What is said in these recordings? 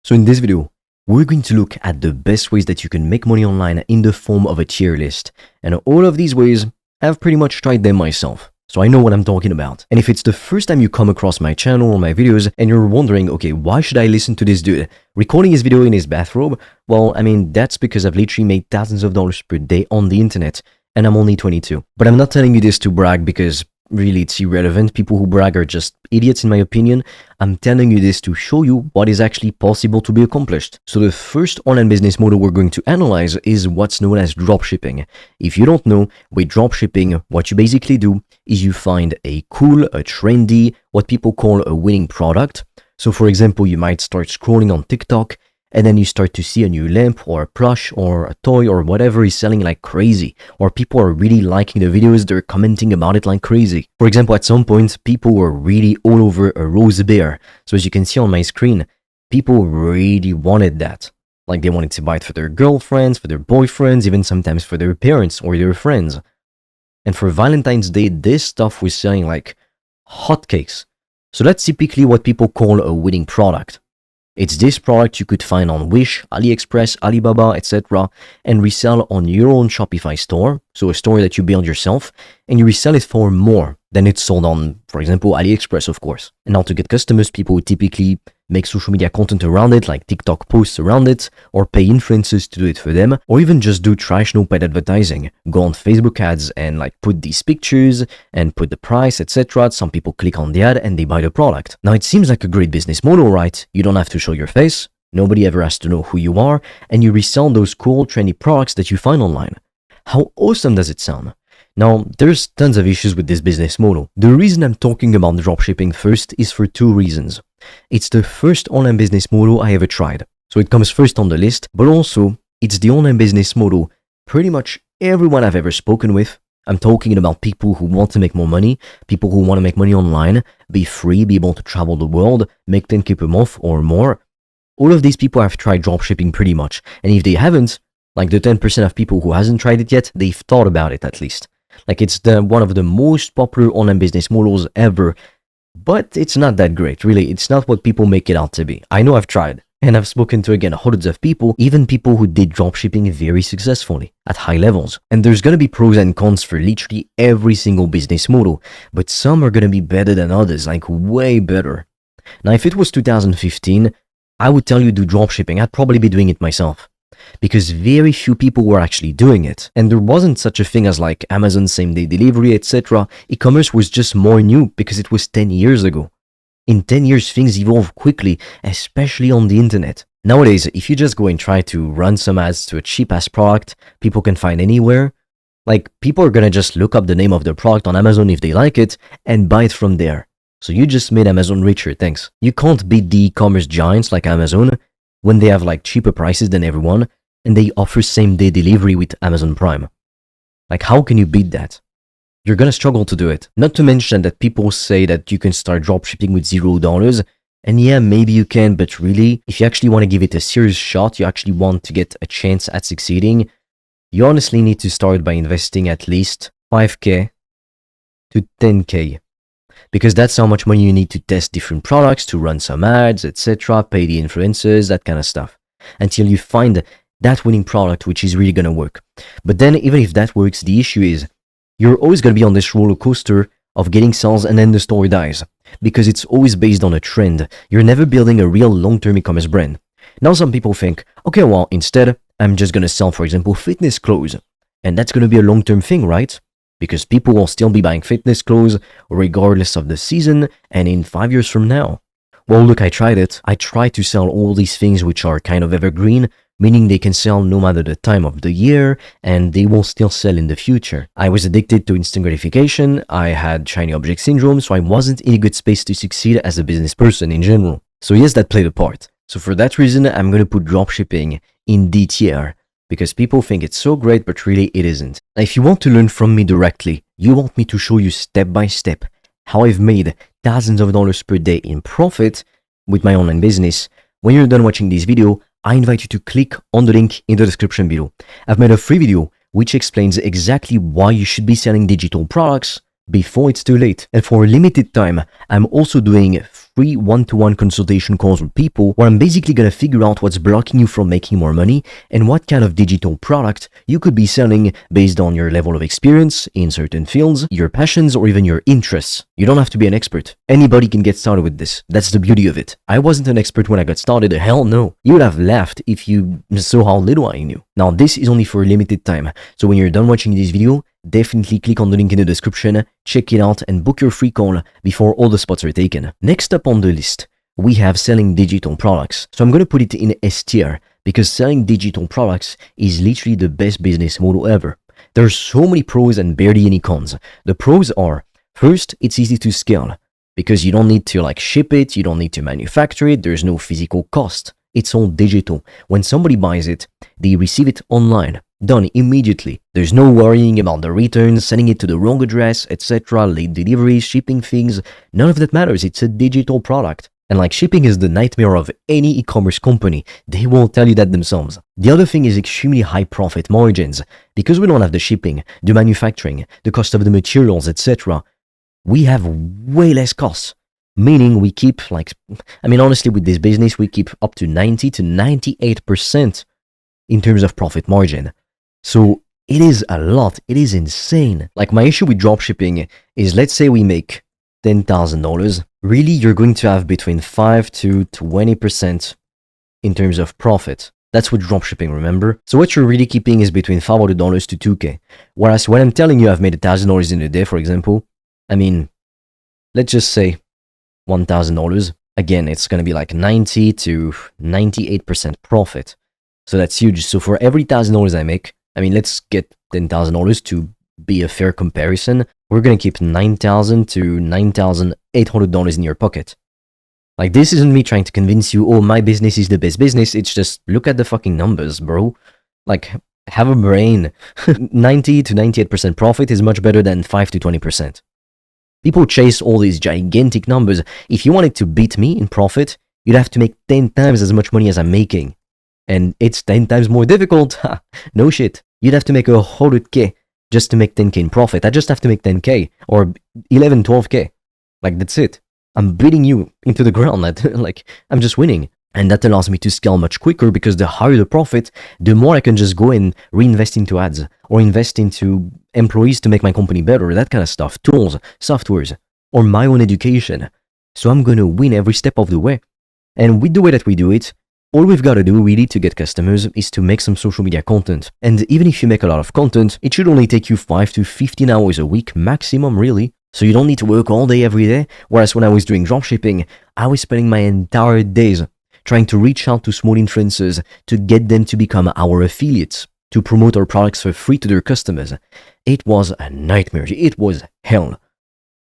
So in this video, we're going to look at the best ways that you can make money online in the form of a tier list. And all of these ways, I've pretty much tried them myself. So I know what I'm talking about. And if it's the first time you come across my channel or my videos and you're wondering, okay, why should I listen to this dude recording his video in his bathrobe? Well, I mean, that's because I've literally made thousands of dollars per day on the internet and I'm only 22. But I'm not telling you this to brag because really it's irrelevant. People who brag are just idiots in my opinion. I'm telling you this to show you what is actually possible to be accomplished. So the first online business model we're going to analyze is what's known as dropshipping. If you don't know, with dropshipping, what you basically do is you find a cool, a trendy, what people call a winning product. So for example, you might start scrolling on TikTok and then you start to see a new lamp or a plush or a toy or whatever is selling like crazy, or people are really liking the videos, they're commenting about it like crazy. For example, at some point, people were really all over a rose bear. So as you can see on my screen, people really wanted that. Like they wanted to buy it for their girlfriends, for their boyfriends, even sometimes for their parents or their friends. And for Valentine's Day, this stuff was selling like hotcakes. So that's typically what people call a winning product. It's this product you could find on Wish, AliExpress, Alibaba, etc. and resell on your own Shopify store, so a store that you build yourself, and you resell it for more than it's sold on, for example, AliExpress, of course. And now to get customers, people would typically make social media content around it, like TikTok posts around it, or pay influencers to do it for them, or even just do traditional paid advertising. Go on Facebook ads and like put these pictures and put the price, etc. Some people click on the ad and they buy the product. Now it seems like a great business model, right? You don't have to show your face, nobody ever has to know who you are, and you resell those cool, trendy products that you find online. How awesome does it sound? Now, there's tons of issues with this business model. The reason I'm talking about dropshipping first is for two reasons. It's the first online business model I ever tried, so it comes first on the list, but also it's the online business model pretty much everyone I've ever spoken with. I'm talking about people who want to make more money, people who want to make money online, be free, be able to travel the world, make 10K per month or more. All of these people have tried dropshipping pretty much, and if they haven't, like the 10% of people who hasn't tried it yet, they've thought about it at least. Like it's one of the most popular online business models ever, but it's not that great, really. It's not what people make it out to be. I know I've tried, and I've spoken to, again, hundreds of people, even people who did dropshipping very successfully at high levels. And there's gonna be pros and cons for literally every single business model, but some are gonna be better than others, like way better. Now, if it was 2015, I would tell you do dropshipping. I'd probably be doing it myself, because very few people were actually doing it. And there wasn't such a thing as like Amazon same-day delivery, etc. E-commerce was just more new because it was 10 years ago. In 10 years, things evolve quickly, especially on the internet. Nowadays, if you just go and try to run some ads to a cheap-ass product people can find anywhere, like people are gonna just look up the name of the product on Amazon if they like it and buy it from there. So you just made Amazon richer, thanks. You can't beat the e-commerce giants like Amazon when they have like cheaper prices than everyone and they offer same-day delivery with Amazon Prime. Like, how can you beat that? You're gonna struggle to do it. Not to mention that people say that you can start dropshipping with $0, and yeah, maybe you can, but really, if you actually want to give it a serious shot, you actually want to get a chance at succeeding, you honestly need to start by investing at least 5K to 10K. Because that's how much money you need to test different products, to run some ads, etc., pay the influencers, that kind of stuff, until you find that winning product which is really gonna work. But then even if that works, the issue is you're always gonna be on this roller coaster of getting sales and then the store dies, because it's always based on a trend. You're never building a real long-term e-commerce brand. Now some people think, okay, well, instead I'm just gonna sell, for example, fitness clothes, and that's gonna be a long-term thing, right? Because people will still be buying fitness clothes regardless of the season and in 5 years from now. Well, look, I tried it. I tried to sell all these things which are kind of evergreen, meaning they can sell no matter the time of the year and they will still sell in the future. I was addicted to instant gratification. I had shiny object syndrome, so I wasn't in a good space to succeed as a business person in general. So yes, that played a part. So for that reason, I'm going to put dropshipping in D tier, because people think it's so great, but really it isn't. Now, if you want to learn from me directly, you want me to show you step by step how I've made thousands of dollars per day in profit with my online business, when you're done watching this video, I invite you to click on the link in the description below. I've made a free video which explains exactly why you should be selling digital products before it's too late. And for a limited time, I'm also doing free one-to-one consultation calls with people where I'm basically gonna figure out what's blocking you from making more money and what kind of digital product you could be selling based on your level of experience in certain fields, your passions, or even your interests. You don't have to be an expert. Anybody can get started with this. That's the beauty of it. I wasn't an expert when I got started. Hell no. You would have laughed if you saw how little I knew. Now, this is only for a limited time. So when you're done watching this video, definitely click on the link in the description, check it out, and book your free call before all the spots are taken. Next up on the list, we have selling digital products. So I'm going to put it in S tier because selling digital products is literally the best business model ever. There's so many pros and barely any cons. The pros are, first, it's easy to scale because you don't need to ship it, you don't need to manufacture it, there's no physical cost. It's all digital. When somebody buys it, they receive it online. Done immediately. There's no worrying about the returns, sending it to the wrong address, etc., late deliveries, shipping fees. None of that matters. It's a digital product. And shipping is the nightmare of any e-commerce company. They won't tell you that themselves. The other thing is extremely high profit margins. Because we don't have the shipping, the manufacturing, the cost of the materials, etc., we have way less costs. Meaning we keep honestly with this business, we keep up to 90 to 98% in terms of profit margin. So it is a lot. It is insane. My issue with dropshipping is, let's say we make $10,000. Really, you're going to have between 5 to 20% in terms of profit. That's with dropshipping, remember? So what you're really keeping is between $500 to $2,000. Whereas when I'm telling you I've made $1,000 in a day, for example, let's just say $1,000. Again, it's going to be 90 to 98% profit. So that's huge. So for every $1,000 I make, let's get $10,000 to be a fair comparison. We're going to keep $9,000 to $9,800 in your pocket. This isn't me trying to convince you, oh, my business is the best business. It's just, look at the fucking numbers, bro. Have a brain. 90 to 98% profit is much better than 5 to 20%. People chase all these gigantic numbers. If you wanted to beat me in profit, you'd have to make 10 times as much money as I'm making. And it's 10 times more difficult. No shit. You'd have to make 100K just to make 10K in profit. I just have to make 10K or 11, 12K. That's it. I'm beating you into the ground. I'm just winning. And that allows me to scale much quicker because the higher the profit, the more I can just go and reinvest into ads or invest into employees to make my company better, that kind of stuff, tools, softwares, or my own education. So I'm going to win every step of the way. And with the way that we do it, all we've got to do really to get customers is to make some social media content. And even if you make a lot of content, it should only take you 5 to 15 hours a week maximum, really. So you don't need to work all day every day. Whereas when I was doing dropshipping, I was spending my entire days trying to reach out to small influencers to get them to become our affiliates, to promote our products for free to their customers. It was a nightmare. It was hell.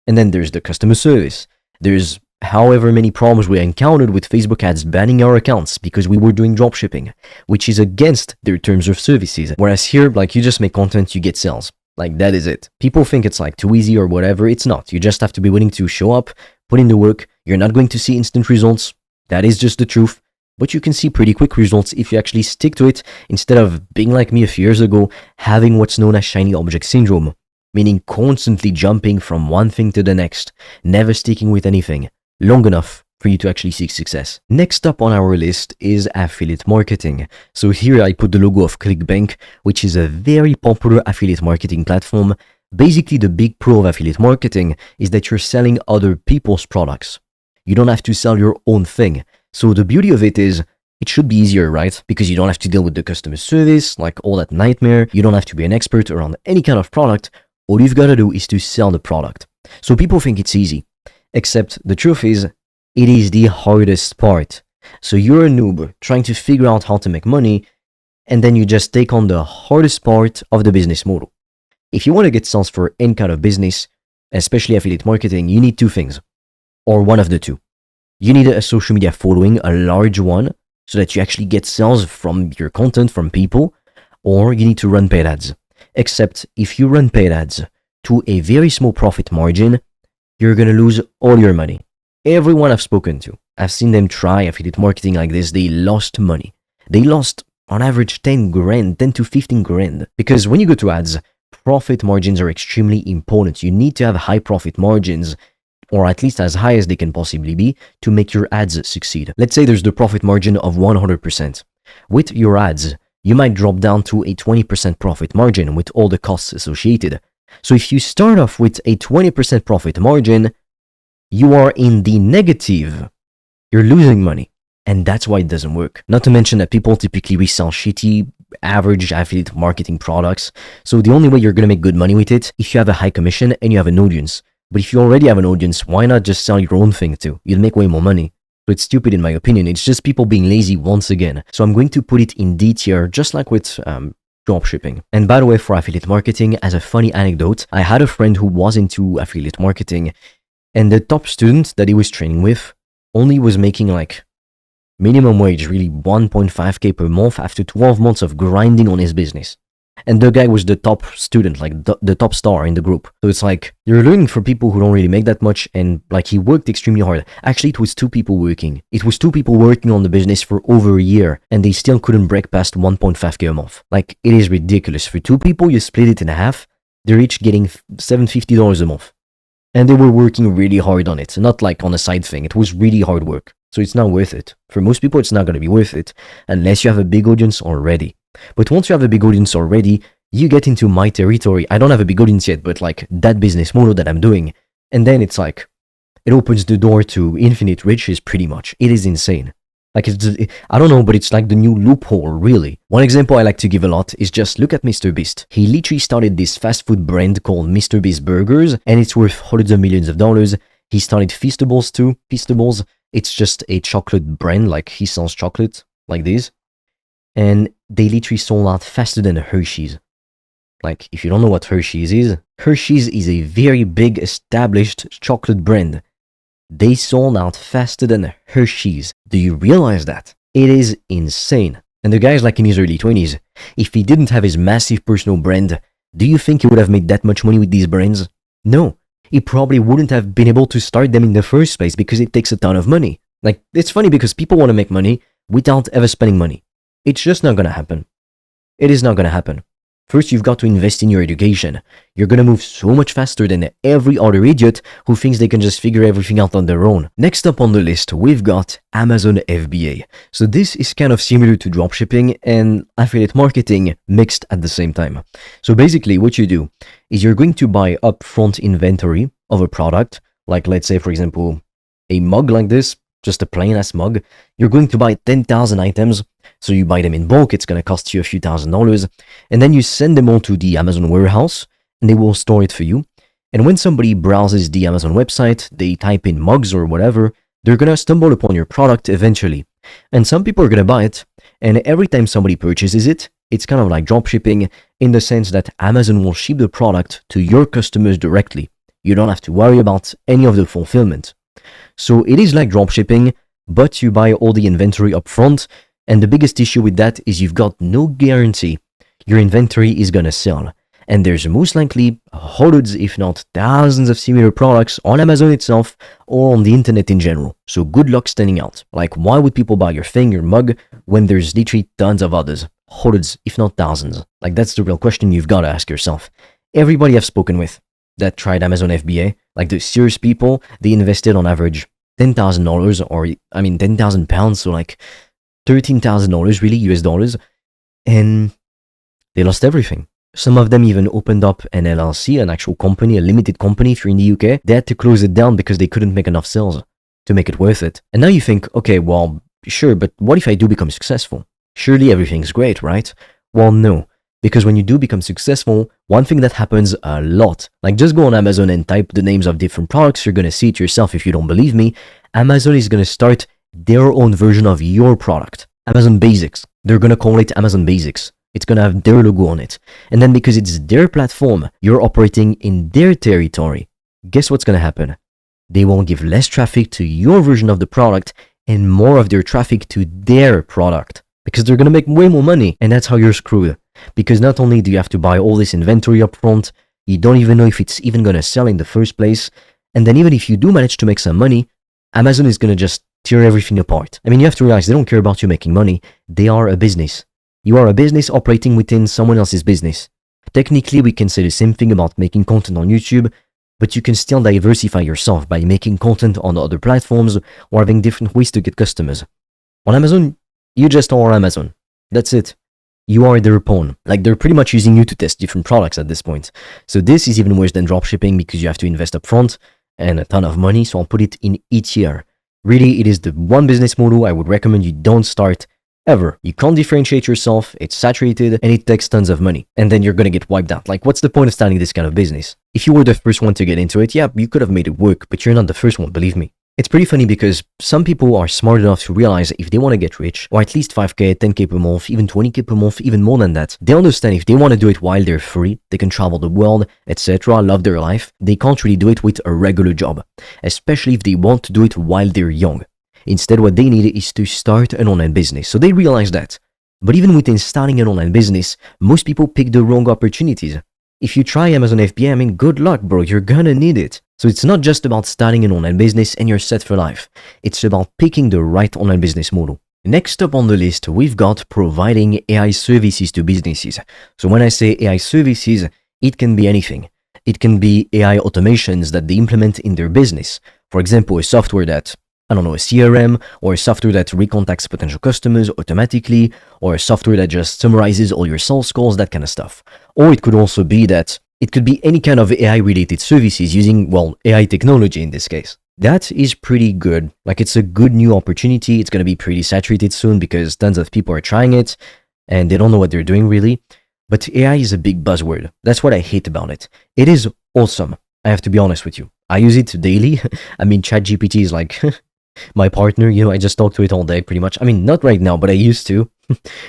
And then there's the customer service. There's however many problems we encountered with Facebook ads banning our accounts because we were doing dropshipping, which is against their terms of services. Whereas here, you just make content, you get sales. That is it. People think it's too easy or whatever. It's not. You just have to be willing to show up, put in the work. You're not going to see instant results. That is just the truth. But you can see pretty quick results if you actually stick to it instead of being like me a few years ago, having what's known as shiny object syndrome, meaning constantly jumping from one thing to the next, never sticking with anything long enough for you to actually seek success. Next up on our list is affiliate marketing. So here I put the logo of ClickBank, which is a very popular affiliate marketing platform. Basically, the big pro of affiliate marketing is that you're selling other people's products. You don't have to sell your own thing. So the beauty of it is, it should be easier, right? Because you don't have to deal with the customer service, all that nightmare. You don't have to be an expert around any kind of product. All you've got to do is to sell the product. So people think it's easy. Except the truth is, it is the hardest part. So you're a noob trying to figure out how to make money, and then you just take on the hardest part of the business model. If you want to get sales for any kind of business, especially affiliate marketing, you need two things, or one of the two. You need a social media following, a large one, so that you actually get sales from your content from people, or you need to run paid ads. Except if you run paid ads to a very small profit margin, you're going to lose all your money. Everyone I've spoken to, I've seen them try affiliate marketing like this, they lost money. They lost on average 10 grand, 10 to 15 grand. Because when you go to ads, profit margins are extremely important. You need to have high profit margins, or at least as high as they can possibly be, to make your ads succeed. Let's say there's the profit margin of 100%. With your ads, you might drop down to a 20% profit margin with all the costs associated. So if you start off with a 20% profit margin, you are in the negative. You're losing money. And that's why it doesn't work. Not to mention that people typically resell shitty, average affiliate marketing products. So the only way you're going to make good money with it, if you have a high commission and you have an audience. But if you already have an audience, why not just sell your own thing too? You'll make way more money. So it's stupid in my opinion. It's just people being lazy once again. So I'm going to put it in D tier, just like with dropshipping. And by the way, for affiliate marketing, as a funny anecdote, I had a friend who was into affiliate marketing, and the top student that he was training with only was making like minimum wage, really 1.5k per month after 12 months of grinding on his business. And the guy was the top student, like the top star in the group. So it's like, you're learning from people who don't really make that much, and like he worked extremely hard. Actually, it was two people working. It was two people working on the business for over a year, and they still couldn't break past 1.5k a month. Like, it is ridiculous. For two people, you split it in half, they're each getting $750 a month. And they were working really hard on it, not like on a side thing. It was really hard work. So it's not worth it. For most people, it's not going to be worth it unless you have a big audience already. But once you have a big audience already, you get into my territory. I don't have a big audience yet, but like that business model that I'm doing. And then it's like, it opens the door to infinite riches pretty much. It is insane. Like, I don't know, but it's like the new loophole, really. One example I like to give a lot is just look at Mr. Beast. He literally started this fast food brand called Mr. Beast Burgers, and it's worth hundreds of millions of dollars. He started Feastables too. Feastables, it's just a chocolate brand, like he sells chocolate like this. And they literally sold out faster than Hershey's. Like, if you don't know what Hershey's is a very big established chocolate brand. They sold out faster than Hershey's. Do you realize that? It is insane. And the guy's like in his early 20s. If he didn't have his massive personal brand, do you think he would have made that much money with these brands? No. He probably wouldn't have been able to start them in the first place because it takes a ton of money. Like, it's funny because people want to make money without ever spending money. It's just not going to happen. It is not going to happen. First, you've got to invest in your education. You're going to move so much faster than every other idiot who thinks they can just figure everything out on their own. Next up on the list, we've got Amazon FBA. So this is kind of similar to dropshipping and affiliate marketing mixed at the same time. So basically what you do is you're going to buy upfront inventory of a product, like let's say, for example, a mug like this, just a plain ass mug. You're going to buy 10,000 items. So you buy them in bulk, it's going to cost you a few $1,000s, and then you send them all to the Amazon warehouse, and they will store it for you. And when somebody browses the Amazon website, they type in mugs or whatever, they're going to stumble upon your product eventually. And some people are going to buy it, and every time somebody purchases it, it's kind of like dropshipping in the sense that Amazon will ship the product to your customers directly. You don't have to worry about any of the fulfillment. So it is like dropshipping, but you buy all the inventory up front. And the biggest issue with that is you've got no guarantee your inventory is gonna sell. And there's most likely hundreds, if not thousands of similar products on Amazon itself or on the internet in general. So good luck standing out. Like, why would people buy your thing, your mug, when there's literally tons of others? Hundreds, if not thousands. Like, that's the real question you've got to ask yourself. Everybody I've spoken with that tried Amazon FBA, like the serious people, they invested on average $10,000 or, I mean, 10,000 pounds, so like $13,000 really, US dollars, and they lost everything. Some of them even opened up an LLC, an actual company, a limited company if you're in the UK. They had to close it down because they couldn't make enough sales to make it worth it. And now you think, okay, well, sure, but what if I do become successful? Surely everything's great, right? Well, no. Because when you do become successful, one thing that happens a lot, like just go on Amazon and type the names of different products, you're going to see it yourself if you don't believe me. Amazon is going to start their own version of your product. Amazon Basics. They're going to call it Amazon Basics. It's going to have their logo on it. And then because it's their platform, you're operating in their territory. Guess what's going to happen? They will give less traffic to your version of the product and more of their traffic to their product. Because they're going to make way more money. And that's how you're screwed. Because not only do you have to buy all this inventory up front, you don't even know if it's even going to sell in the first place. And then even if you do manage to make some money, Amazon is going to just tear everything apart. I mean, you have to realize they don't care about you making money. They are a business. You are a business operating within someone else's business. Technically, we can say the same thing about making content on YouTube, but you can still diversify yourself by making content on other platforms or having different ways to get customers. On Amazon, you just are Amazon. That's it. You are their pawn. Like, they're pretty much using you to test different products at this point. So this is even worse than dropshipping because you have to invest upfront and a ton of money. So I'll put it in E tier. Really, it is the one business model I would recommend you don't start ever. You can't differentiate yourself, it's saturated, and it takes tons of money. And then you're gonna get wiped out. Like, what's the point of starting this kind of business? If you were the first one to get into it, yeah, you could have made it work, but you're not the first one, believe me. It's pretty funny because some people are smart enough to realize if they want to get rich, or at least 5k, 10k per month, even 20k per month, even more than that, they understand if they want to do it while they're free, they can travel the world, etc., love their life, they can't really do it with a regular job, especially if they want to do it while they're young. Instead, what they need is to start an online business. So they realize that. But even within starting an online business, most people pick the wrong opportunities. If you try Amazon FBA, I mean, good luck, bro. You're gonna need it. So it's not just about starting an online business and you're set for life. It's about picking the right online business model. Next up on the list, we've got providing AI services to businesses. So when I say AI services, it can be anything. It can be AI automations that they implement in their business. For example, a software that, I don't know, a CRM, or a software that recontacts potential customers automatically, or a software that just summarizes all your sales calls, that kind of stuff. Or it could also be that it could be any kind of AI related services using, well, AI technology in this case. That is pretty good. Like, it's a good new opportunity. It's going to be pretty saturated soon because tons of people are trying it and they don't know what they're doing really. But AI is a big buzzword. That's what I hate about it. It is awesome. I have to be honest with you. I use it daily. I mean, ChatGPT is like my partner, I just talk to it all day pretty much. I mean, not right now, but I used to.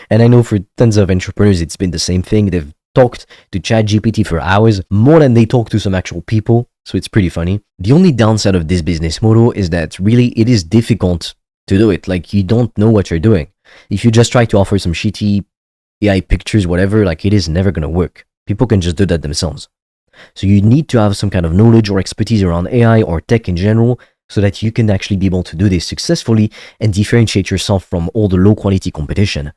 And I know for tons of entrepreneurs, it's been the same thing. They've talked to ChatGPT for hours, more than they talk to some actual people. So it's pretty funny. The only downside of this business model is that really it is difficult to do it. Like, you don't know what you're doing. If you just try to offer some shitty AI pictures, whatever, like, it is never going to work. People can just do that themselves. So you need to have some kind of knowledge or expertise around AI or tech in general so that you can actually be able to do this successfully and differentiate yourself from all the low quality competition.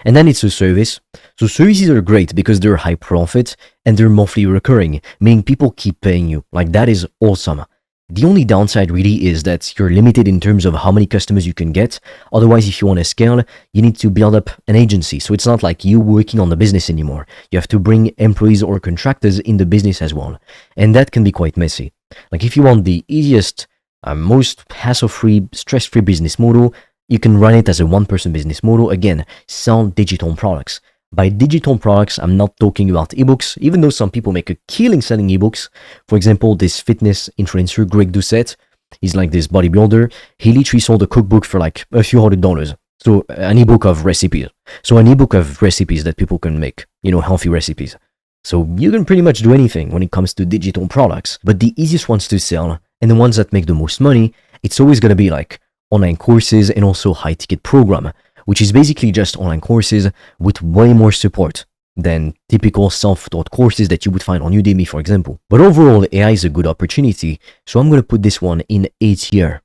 And then it's a service. So services are great because they're high profit and they're monthly recurring, meaning people keep paying you. Like, that is awesome. The only downside really is that you're limited in terms of how many customers you can get. Otherwise, if you want to scale, you need to build up an agency. So it's not like you working on the business anymore. You have to bring employees or contractors in the business as well. And that can be quite messy. Like, if you want the easiest, most hassle-free, stress-free business model, you can run it as a one-person business model. Again, sell digital products. By digital products, I'm not talking about ebooks, even though some people make a killing selling ebooks. For example, this fitness influencer, Greg Doucette, he's like this bodybuilder. He literally sold a cookbook for like a few $100s. So an ebook of recipes. So an ebook of recipes that people can make, healthy recipes. So you can pretty much do anything when it comes to digital products. But the easiest ones to sell and the ones that make the most money, it's always going to be like online courses and also high ticket program, which is basically just online courses with way more support than typical self-taught courses that you would find on Udemy, for example. But overall, AI is a good opportunity, so I'm going to put this one in A tier.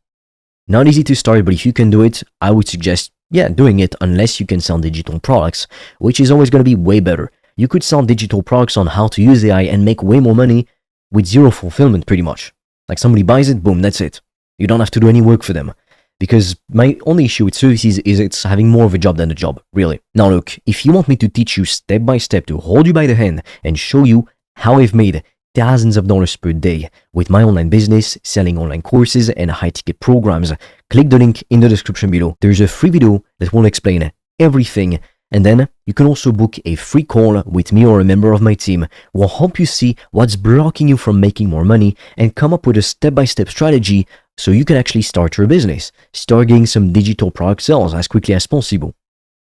Not easy to start, but if you can do it, I would suggest, doing it unless you can sell digital products, which is always going to be way better. You could sell digital products on how to use AI and make way more money with zero fulfillment, pretty much. Like, somebody buys it, boom, that's it. You don't have to do any work for them. Because my only issue with services is it's having more of a job than a job, really. Now look, if you want me to teach you step by step, to hold you by the hand and show you how I've made thousands of dollars per day with my online business, selling online courses and high ticket programs, click the link in the description below. There's a free video that will explain everything. And then you can also book a free call with me or a member of my team who will help you see what's blocking you from making more money and come up with a step-by-step strategy so you can actually start your business, start getting some digital product sales as quickly as possible.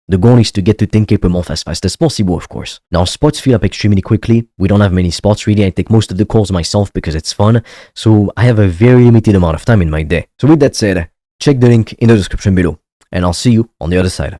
The goal is to get to 10k per month as fast as possible, of course. Now, spots fill up extremely quickly. We don't have many spots really. I take most of the calls myself because it's fun. So I have a very limited amount of time in my day. So with that said, check the link in the description below and I'll see you on the other side.